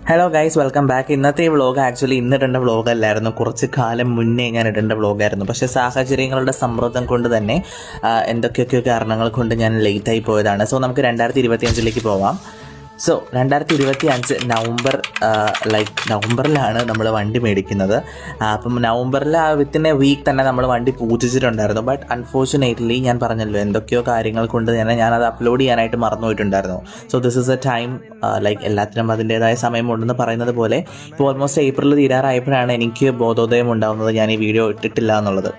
Hello guys, welcome back. ഇന്നത്തെ ഈ vlog actually ഇന്ന് ഇടേണ്ട വ്ളോഗല്ലായിരുന്നു, കുറച്ച് കാലം മുന്നേ ഞാൻ ഇടേണ്ട വ്ളോഗായിരുന്നു. പക്ഷേ സാഹചര്യങ്ങളുടെ സമ്മർദ്ദം കൊണ്ട് തന്നെ എന്തൊക്കെയൊക്കെയോ കാരണങ്ങൾ കൊണ്ട് ഞാൻ ലേറ്റായി പോയതാണ്. സോ നമുക്ക് 2025 പോവാം. സോ 2025 നവംബറിലാണ് നമ്മൾ വണ്ടി മേടിക്കുന്നത്. അപ്പം നവംബറിൽ വിത്തിൻ എ വീക്ക് തന്നെ നമ്മൾ വണ്ടി പൂജിച്ചിട്ടുണ്ടായിരുന്നു. ബട്ട് അൺഫോർച്ചുനേറ്റ്ലി ഞാൻ പറഞ്ഞല്ലോ, എന്തൊക്കെയോ കാര്യങ്ങൾ കൊണ്ട് തന്നെ ഞാനത് അപ്ലോഡ് ചെയ്യാനായിട്ട് മറന്നുപോയിട്ടുണ്ടായിരുന്നു. So this is a time, എല്ലാത്തിനും അതിൻ്റേതായ സമയമുണ്ടെന്ന് പറയുന്നത് പോലെ ഇപ്പോൾ ഓൾമോസ്റ്റ് ഏപ്രിൽ തീരാറായപ്പോഴാണ് എനിക്ക് ബോധോദയം ഉണ്ടാകുന്നത് ഞാൻ ഈ വീഡിയോ ഇട്ടിട്ടില്ല എന്നുള്ളത്.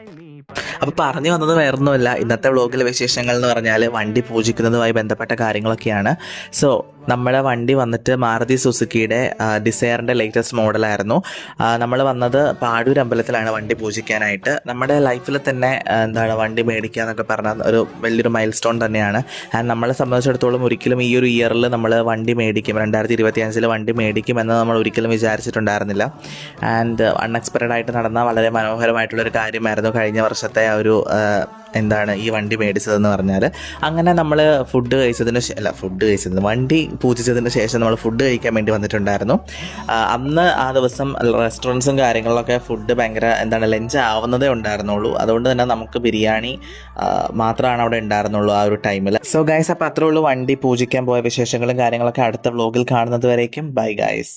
അപ്പോൾ പറഞ്ഞു വന്നത് വേറൊന്നുമല്ല, ഇന്നത്തെ വ്ളോഗിലെ വിശേഷങ്ങൾ എന്ന് പറഞ്ഞാൽ വണ്ടി പൂജിക്കുന്നതുമായി ബന്ധപ്പെട്ട കാര്യങ്ങളൊക്കെയാണ്. സോ നമ്മുടെ വണ്ടി വന്നിട്ട് മാരുതി സുസുക്കിയുടെ ഡിസയറിൻ്റെ ലേറ്റസ്റ്റ് മോഡലായിരുന്നു. നമ്മൾ വന്നത് പാഴൂർ അമ്പലത്തിലാണ് വണ്ടി പൂജിക്കാനായിട്ട്. നമ്മുടെ ലൈഫിൽ തന്നെ വണ്ടി മേടിക്കുക എന്നൊക്കെ പറഞ്ഞാൽ ഒരു വലിയൊരു മൈൽ സ്റ്റോൺ തന്നെയാണ്. ആൻഡ് നമ്മളെ സംബന്ധിച്ചിടത്തോളം ഒരിക്കലും ഈ ഒരു ഇയറിൽ നമ്മൾ വണ്ടി മേടിക്കും, 2025 വണ്ടി മേടിക്കുമെന്ന് നമ്മൾ ഒരിക്കലും വിചാരിച്ചിട്ടുണ്ടായിരുന്നില്ല. ആൻഡ് അൺഎക്സ്പെക്റ്റഡ് ആയിട്ട് നടന്ന വളരെ മനോഹരമായിട്ടുള്ളൊരു കാര്യമായിരുന്നു കഴിഞ്ഞ വർഷത്തെ ഒരു ഈ വണ്ടി മേടിച്ചതെന്ന് പറഞ്ഞാൽ. അങ്ങനെ നമ്മൾ വണ്ടി പൂജിച്ചതിന് ശേഷം നമ്മൾ ഫുഡ് കഴിക്കാൻ വേണ്ടി വന്നിട്ടുണ്ടായിരുന്നു. അന്ന് ആ ദിവസം റെസ്റ്റോറൻറ്റ്സും കാര്യങ്ങളിലൊക്കെ ഫുഡ് ഭയങ്കര ലഞ്ച് ആവുന്നതേ ഉണ്ടായിരുന്നുള്ളൂ. അതുകൊണ്ട് തന്നെ നമുക്ക് ബിരിയാണി മാത്രമാണ് അവിടെ ഉണ്ടായിരുന്നുള്ളൂ ആ ഒരു ടൈമിൽ. സോ ഗൈസ്, അപ്പോൾ അത്രേ ഉള്ളൂ വണ്ടി പൂജിക്കാൻ പോയ വിശേഷങ്ങളും കാര്യങ്ങളൊക്കെ അടുത്ത വ്ളോഗിൽ കാണുന്നത് വരേക്കും ബൈ ഗൈസ്.